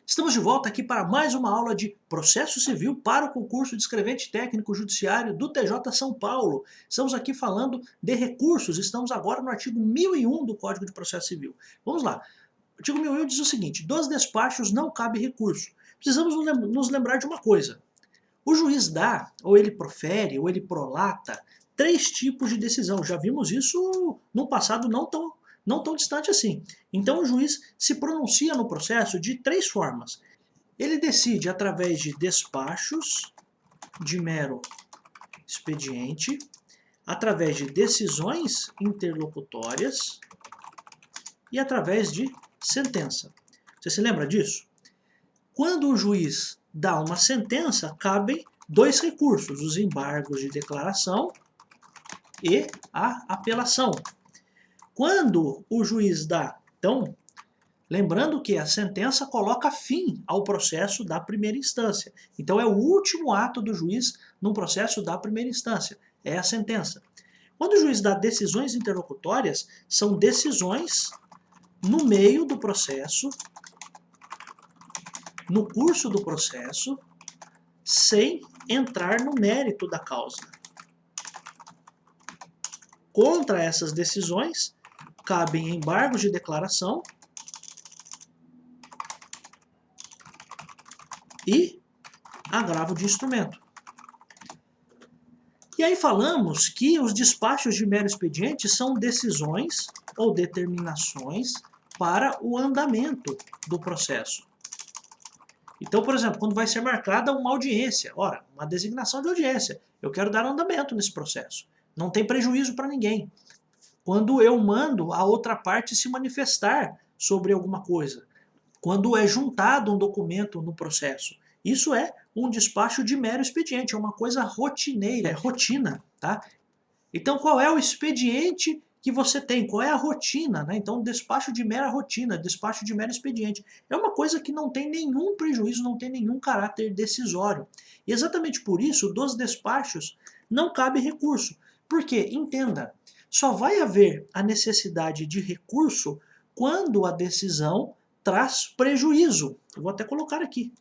Estamos de volta aqui para mais uma aula de Processo Civil para o concurso de escrevente técnico judiciário do TJ São Paulo. Estamos aqui falando de recursos, estamos agora no artigo 1001 do Código de Processo Civil. Vamos lá. O artigo 1001 diz o seguinte: dos despachos não cabe recurso. Precisamos nos lembrar de uma coisa. O juiz dá, ou ele profere, ou ele prolata, 3 tipos de decisão. Já vimos isso no passado não tão distante assim. Então o juiz se pronuncia no processo de 3 formas. Ele decide através de despachos de mero expediente, através de decisões interlocutórias e através de sentença. Você se lembra disso? Quando o juiz dá uma sentença, cabem 2 recursos, os embargos de declaração e a apelação. Quando o juiz dá, então, lembrando que a sentença coloca fim ao processo da primeira instância. Então é o último ato do juiz no processo da primeira instância, é a sentença. Quando o juiz dá decisões interlocutórias, são decisões no meio do processo, no curso do processo, sem entrar no mérito da causa. Contra essas decisões, cabem embargos de declaração e agravo de instrumento. E aí falamos que os despachos de mero expediente são decisões ou determinações para o andamento do processo. Então, por exemplo, quando vai ser marcada uma audiência, ora, uma designação de audiência, eu quero dar andamento nesse processo. Não tem prejuízo para ninguém. Quando eu mando a outra parte se manifestar sobre alguma coisa. Quando é juntado um documento no processo. Isso é um despacho de mero expediente, é uma coisa rotineira, é rotina, tá? Então, qual é o expediente que você tem? Qual é a rotina, né? Então, despacho de mera rotina, despacho de mero expediente. É uma coisa que não tem nenhum prejuízo, não tem nenhum caráter decisório. E exatamente por isso, dos despachos não cabe recurso. Porque, entenda, só vai haver a necessidade de recurso quando a decisão traz prejuízo. Eu vou até colocar aqui.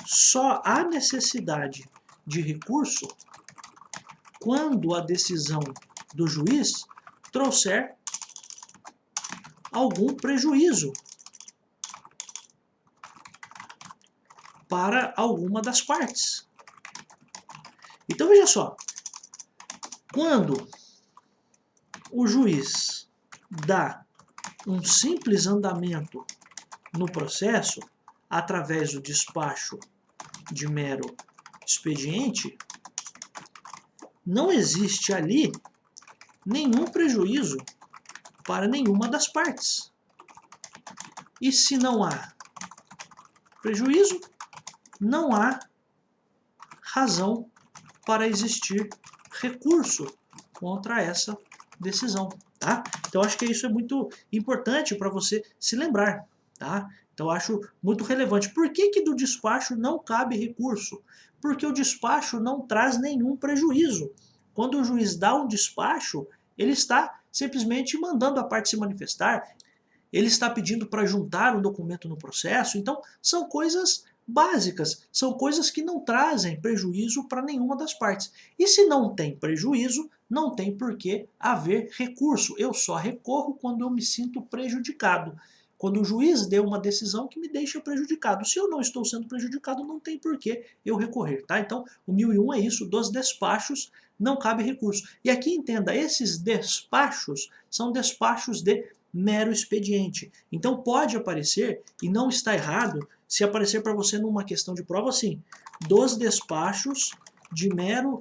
Só há necessidade de recurso quando a decisão do juiz trouxer algum prejuízo para alguma das partes. Então veja só, quando o juiz dá um simples andamento no processo, através do despacho de mero expediente, não existe ali nenhum prejuízo para nenhuma das partes. E se não há prejuízo, não há razão para existir recurso contra essa decisão, tá? Então acho que isso é muito importante para você se lembrar, tá? Então acho muito relevante. Por que do despacho não cabe recurso? Porque o despacho não traz nenhum prejuízo. Quando o juiz dá um despacho, ele está simplesmente mandando a parte se manifestar, ele está pedindo para juntar um documento no processo, então são coisas básicas, são coisas que não trazem prejuízo para nenhuma das partes. E se não tem prejuízo, não tem por que haver recurso. Eu só recorro quando eu me sinto prejudicado. Quando o juiz deu uma decisão que me deixa prejudicado. Se eu não estou sendo prejudicado, não tem por que eu recorrer, tá? Então, o 1001 é isso, dos despachos não cabe recurso. E aqui entenda, esses despachos são despachos de mero expediente. Então pode aparecer, e não está errado, se aparecer para você numa questão de prova assim, dos despachos de mero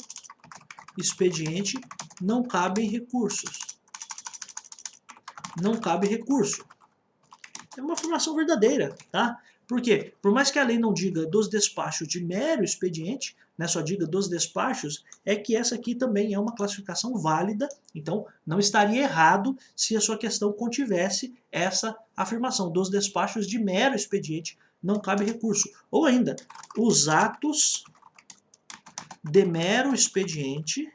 expediente não cabem recursos. Não cabe recurso. É uma afirmação verdadeira, tá? Por quê? Por mais que a lei não diga dos despachos de mero expediente, né, só diga dos despachos, é que essa aqui também é uma classificação válida, então não estaria errado se a sua questão contivesse essa afirmação, dos despachos de mero expediente não cabe recurso. Ou ainda, os atos de mero expediente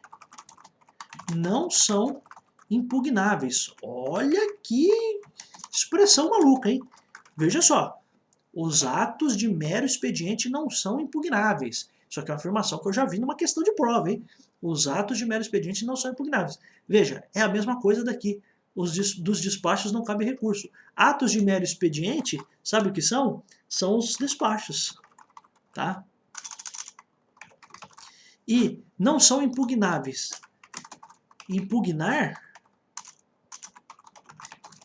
não são impugnáveis. Olha que expressão maluca, hein? Veja só, os atos de mero expediente não são impugnáveis. Isso aqui é uma afirmação que eu já vi numa questão de prova, hein? Os atos de mero expediente não são impugnáveis. Veja, é a mesma coisa daqui. Dos despachos não cabe recurso. Atos de mero expediente, sabe o que são? São os despachos, tá? E não são impugnáveis. Impugnar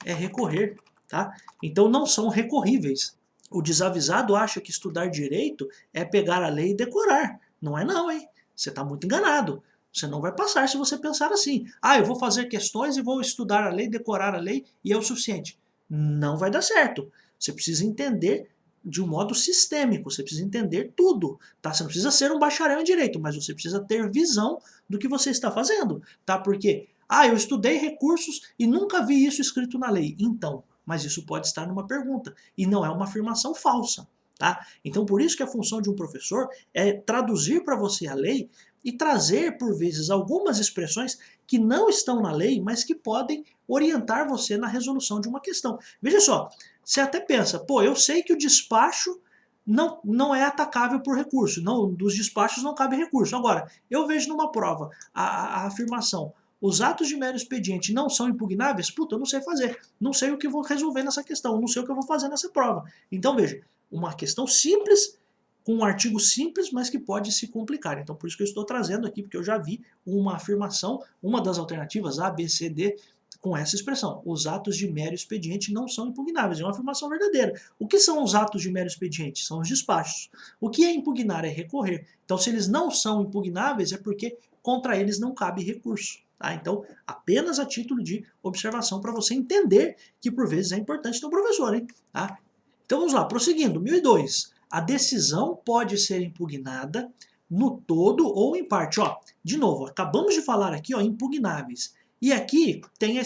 é recorrer, tá? Então não são recorríveis. O desavisado acha que estudar direito é pegar a lei e decorar. Não é não, hein? Você está muito enganado. Você não vai passar se você pensar assim. Ah, eu vou fazer questões e vou estudar a lei, decorar a lei e é o suficiente. Não vai dar certo. Você precisa entender de um modo sistêmico, você precisa entender tudo, tá? Você não precisa ser um bacharel em direito, mas você precisa ter visão do que você está fazendo, tá? Porque, eu estudei recursos e nunca vi isso escrito na lei. Então, mas isso pode estar numa pergunta e não é uma afirmação falsa, tá? Então, por isso que a função de um professor é traduzir para você a lei e trazer, por vezes, algumas expressões que não estão na lei, mas que podem orientar você na resolução de uma questão. Veja só, você até pensa, pô, eu sei que o despacho não é atacável por recurso, não, dos despachos não cabe recurso. Agora, eu vejo numa prova a afirmação, os atos de mero expediente não são impugnáveis, puta, eu não sei fazer, não sei o que vou resolver nessa questão, não sei o que eu vou fazer nessa prova. Então, veja, uma questão simples, com um artigo simples, mas que pode se complicar. Então, por isso que eu estou trazendo aqui, porque eu já vi uma afirmação, uma das alternativas, A, B, C, D, com essa expressão. Os atos de mero expediente não são impugnáveis. É uma afirmação verdadeira. O que são os atos de mero expediente? São os despachos. O que é impugnar? É recorrer. Então, se eles não são impugnáveis, é porque contra eles não cabe recurso. Tá? Então, apenas a título de observação para você entender que, por vezes, é importante ter um professor. Hein? Tá? Então, vamos lá. Prosseguindo. 1002. A decisão pode ser impugnada no todo ou em parte. Ó, de novo, acabamos de falar aqui, ó, impugnáveis. E aqui tem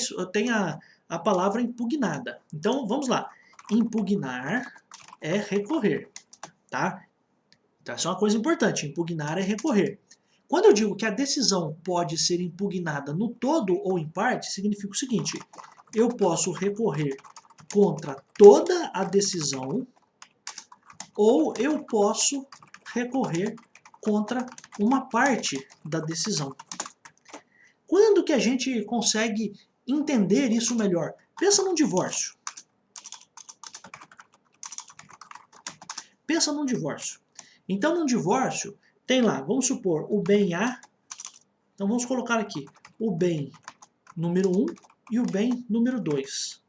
a palavra impugnada. Então, vamos lá. Impugnar é recorrer, tá? Então, essa é uma coisa importante. Impugnar é recorrer. Quando eu digo que a decisão pode ser impugnada no todo ou em parte, significa o seguinte. Eu posso recorrer contra toda a decisão ou eu posso recorrer contra uma parte da decisão. Quando que a gente consegue entender isso melhor? Pensa num divórcio. Pensa num divórcio. Então, num divórcio, tem lá, vamos supor, o bem A. Então, vamos colocar aqui o bem número 1 e o bem número 2.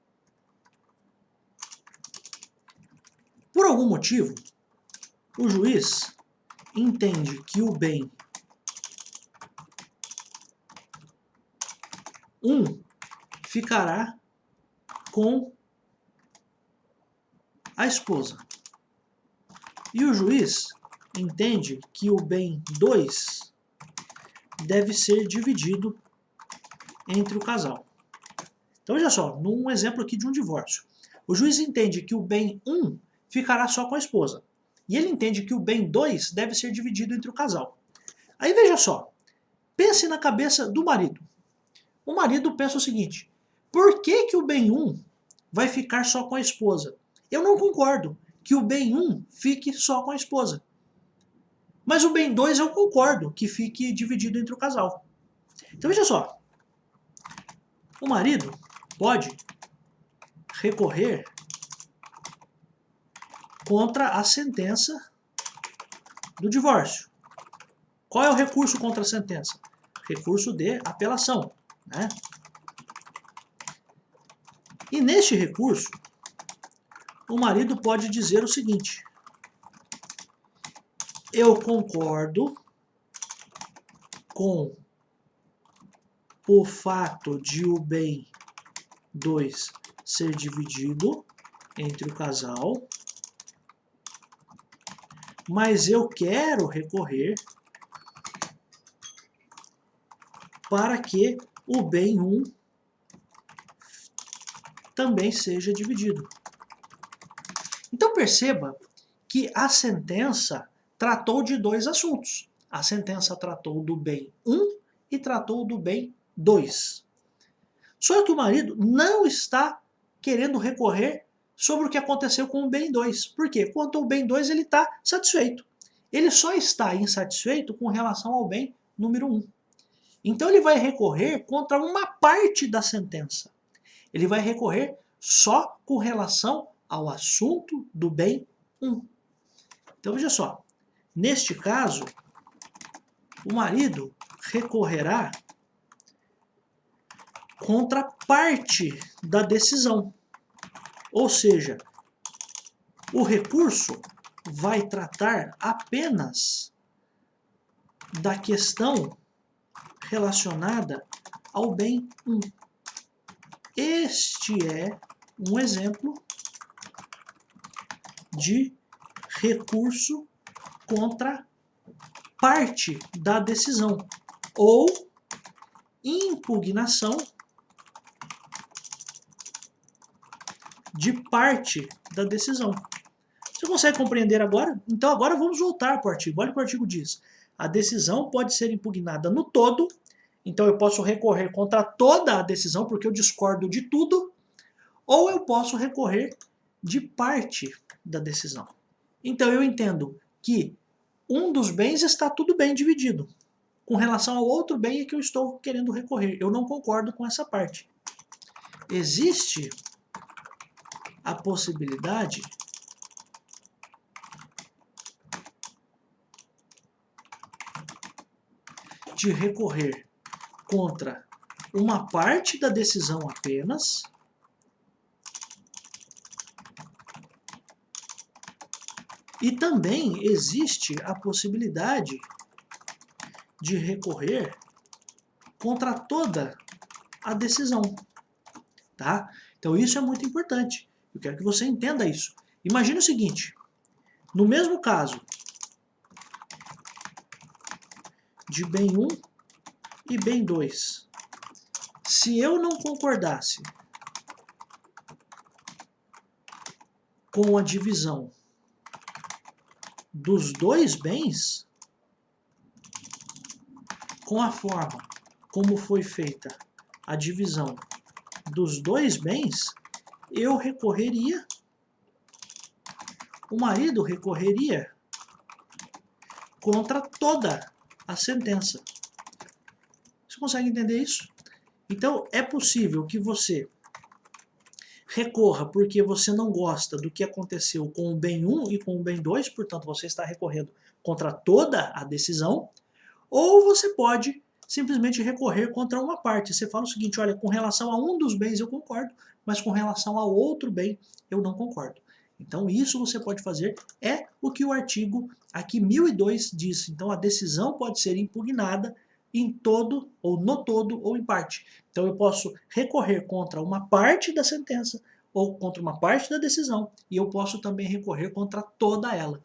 Por algum motivo, o juiz entende que o bem 1 ficará com a esposa. E o juiz entende que o bem 2 deve ser dividido entre o casal. Então, veja só, num exemplo aqui de um divórcio. O juiz entende que o bem 1 ficará só com a esposa. E ele entende que o bem 2 deve ser dividido entre o casal. Aí, veja só, pense na cabeça do marido. O marido pensa o seguinte, por que o bem 1 vai ficar só com a esposa? Eu não concordo que o bem 1 fique só com a esposa. Mas o bem 2 eu concordo que fique dividido entre o casal. Então veja só, o marido pode recorrer contra a sentença do divórcio. Qual é o recurso contra a sentença? Recurso de apelação, né? E neste recurso, o marido pode dizer o seguinte, eu concordo com o fato de o bem 2 ser dividido entre o casal, mas eu quero recorrer para que o bem 1 também seja dividido. Então perceba que a sentença tratou de dois assuntos. A sentença tratou do bem 1 e tratou do bem 2. Só que o marido não está querendo recorrer sobre o que aconteceu com o bem 2. Por quê? Quanto ao bem 2 ele está satisfeito. Ele só está insatisfeito com relação ao bem número 1. Então ele vai recorrer contra uma parte da sentença. Ele vai recorrer só com relação ao assunto do bem 1. Então veja só, neste caso, o marido recorrerá contra parte da decisão. Ou seja, o recurso vai tratar apenas da questão relacionada ao bem 1. Este é um exemplo de recurso contra parte da decisão ou impugnação de parte da decisão. Você consegue compreender agora? Então agora vamos voltar para o artigo. Olha o que o artigo diz. A decisão pode ser impugnada no todo, então eu posso recorrer contra toda a decisão, porque eu discordo de tudo, ou eu posso recorrer de parte da decisão. Então eu entendo que um dos bens está tudo bem dividido. Com relação ao outro bem é que eu estou querendo recorrer. Eu não concordo com essa parte. Existe a possibilidade de recorrer contra uma parte da decisão apenas, e também existe a possibilidade de recorrer contra toda a decisão, tá? Então isso é muito importante. Eu quero que você entenda isso. Imagina o seguinte, no mesmo caso de bem 1 e bem 2, se eu não concordasse com a divisão dos dois bens, com a forma como foi feita a divisão dos dois bens, eu recorreria, o marido recorreria contra toda a sentença. Você consegue entender isso? Então é possível que você recorra porque você não gosta do que aconteceu com o bem 1 e com o bem 2, portanto você está recorrendo contra toda a decisão, ou você pode simplesmente recorrer contra uma parte. Você fala o seguinte, olha, com relação a um dos bens eu concordo, mas com relação ao outro bem eu não concordo. Então isso você pode fazer, é o que o artigo aqui 1002 diz. Então a decisão pode ser impugnada em todo, ou no todo, ou em parte. Então eu posso recorrer contra uma parte da sentença, ou contra uma parte da decisão, e eu posso também recorrer contra toda ela.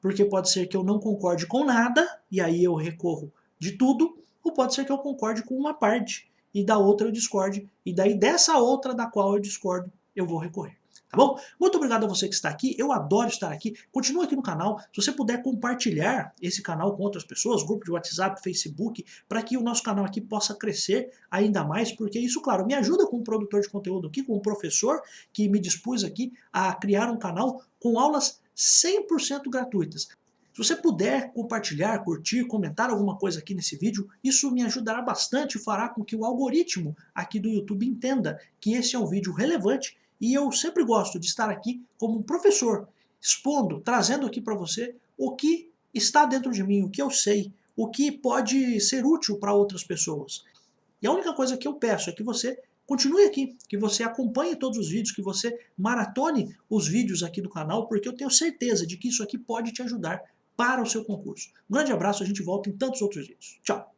Porque pode ser que eu não concorde com nada, e aí eu recorro de tudo, ou pode ser que eu concorde com uma parte, e da outra eu discorde, e daí dessa outra da qual eu discordo, eu vou recorrer. Tá bom? Muito obrigado a você que está aqui, eu adoro estar aqui, continua aqui no canal, se você puder compartilhar esse canal com outras pessoas, grupo de WhatsApp, Facebook, para que o nosso canal aqui possa crescer ainda mais, porque isso, claro, me ajuda como produtor de conteúdo aqui, como professor que me dispus aqui a criar um canal com aulas 100% gratuitas. Se você puder compartilhar, curtir, comentar alguma coisa aqui nesse vídeo, isso me ajudará bastante e fará com que o algoritmo aqui do YouTube entenda que esse é um vídeo relevante. E eu sempre gosto de estar aqui como um professor, expondo, trazendo aqui para você o que está dentro de mim, o que eu sei, o que pode ser útil para outras pessoas. E a única coisa que eu peço é que você continue aqui, que você acompanhe todos os vídeos, que você maratone os vídeos aqui do canal, porque eu tenho certeza de que isso aqui pode te ajudar para o seu concurso. Um grande abraço, a gente volta em tantos outros vídeos. Tchau!